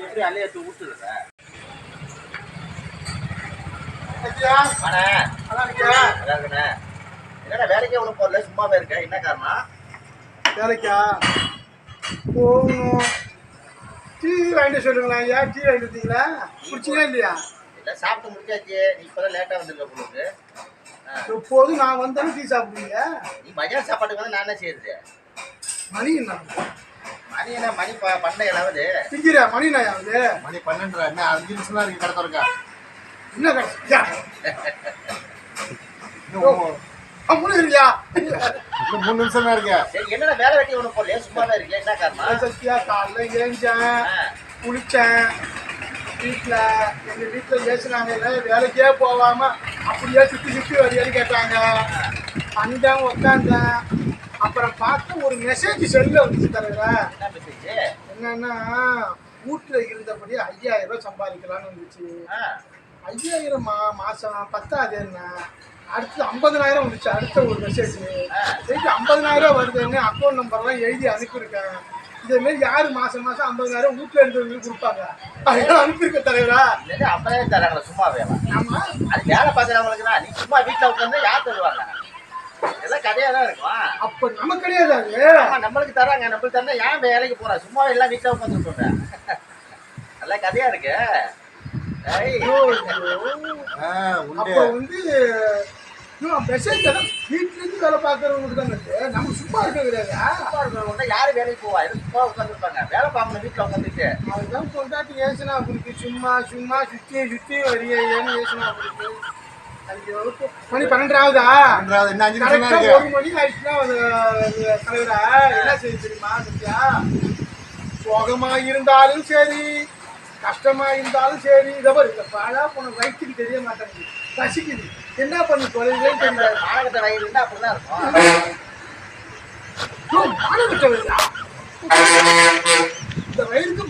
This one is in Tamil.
எப்படி அலையத்து ஊத்துறத என்னடா வேலைக்கே ஒன்றும் போடல, சும்மாவே இருக்க, என்ன காரணம்? வேலைக்கா போகணும். டீ வாங்கிட்டு சொல்லுங்களா ஐயா? டீ வாங்கிட்டு வந்தீங்களா? குடிச்சிங்களா இல்லையா? இல்லை, சாப்பிட்டு முடிச்சாச்சு. நீ இப்போதான் லேட்டாக வந்துருக்க பொழுது. எப்போதும் நான் வந்தாலும் டீ சாப்பிடுவீங்க. நீ மதியான சாப்பாட்டுக்கு வந்து நான் என்ன செய்யுது? மணி என்ன? மணி என்ன? மணி 12 திங்கிற மணி நான் ஆகுது. மணி 12. என்ன 5 நிமிஷம் தான் இருக்கு கடை திறக்க. என்ன கடை? இல்லையா? 3 நிமிஷம் தான் இருக்கு. என்னடா வேலை வெட்டி ஒன்று போடலையே, சும்மாவே இருக்கேன், என்ன காரணம்? சத்தியா காலைல ஏஞ்சேன், குளிச்சேன். வீட்டில் எங்கள் வீட்டில் பேசுனாங்க, வேலைக்கே போகாம அப்படியே சுற்றி சுற்றி வரையான்னு கேட்டாங்க. வந்தேன், உட்காந்தேன். அப்புறம் பார்த்து ஒரு மெசேஜ் செல்லில் வந்துச்சு தருவ. என்னன்னா, வீட்டில் இருந்தபடி 5000 ரூபாய் சம்பாதிக்கலான்னு வந்துச்சு. 5000 மாதம் 10 என்ன, அடுத்து 50000 வந்துச்சு. அடுத்த ஒரு மெசேஜ் சரி 50000 வருதுன்னு அக்கௌண்ட் நம்பர்லாம் எழுதி அனுப்பியிருக்கேன். இதேமாரி யார் மாதம் 50000 வீட்டில் இருந்தவங்களுக்கு கொடுப்பாங்க, அதெல்லாம் அனுப்பியிருக்க தலைவரா. 5000 தராங்களா சும்மா வேலை? ஆமாம், அது வேலை பார்க்குறவங்களுக்கு தான். நீ சும்மா வீட்டில் உட்காந்து யார் தருவாங்க? எல்லாம் கதையாக தான் இருக்கும். அப்போ நமக்கு கிடையாது. அது நம்மளுக்கு தராங்க, நம்மளுக்கு தரா ஏன் வேலைக்கு போகிறேன்? சும்மா எல்லாம் வீட்டில் உட்காந்து சொல்கிறேன். நல்லா கதையாக இருக்கு. அப்போ வந்து மெசேஜ் எல்லாம் வீட்டிலேருந்து வேலை பார்க்குறவங்களுக்கு தான் இருக்கு. நம்ம சும்மா இருக்க கிடையாது. சும்மா இருக்கிறவங்க யாரும் வேலைக்கு போவா? எதுவும் சும்மா உட்காந்துருப்பாங்க, வேலை பார்க்கணும் வீட்டில் உட்காந்துட்டு. அதுதான் கொண்டாட்டி ஏசுனா அப்படிக்கு சும்மா சும்மா சுற்றி சுற்றி வரியேன்னு ஏசுனா அப்படிக்கு. ஐயோ, மணி 12 ஆகுதா? 1 மணி ஆயிடுச்சுன்னா தலைவரா என்ன செய்ய தெரியுமா? சத்தியா, சோகமா இருந்தாலும் சரி, கஷ்டமா இருந்தாலும் சரி, இதை இந்த பாழா போன வயிற்றுக்கு தெரிய மாட்டேங்குது, பசிக்குது, என்ன பண்ணி தொலைவுன்னு தெரியாது. மாணவத்தை வயிறு இருந்தால் அப்படிதான் இருக்கும். மாணவற்ற வயிறா? இந்த வயிறுக்கு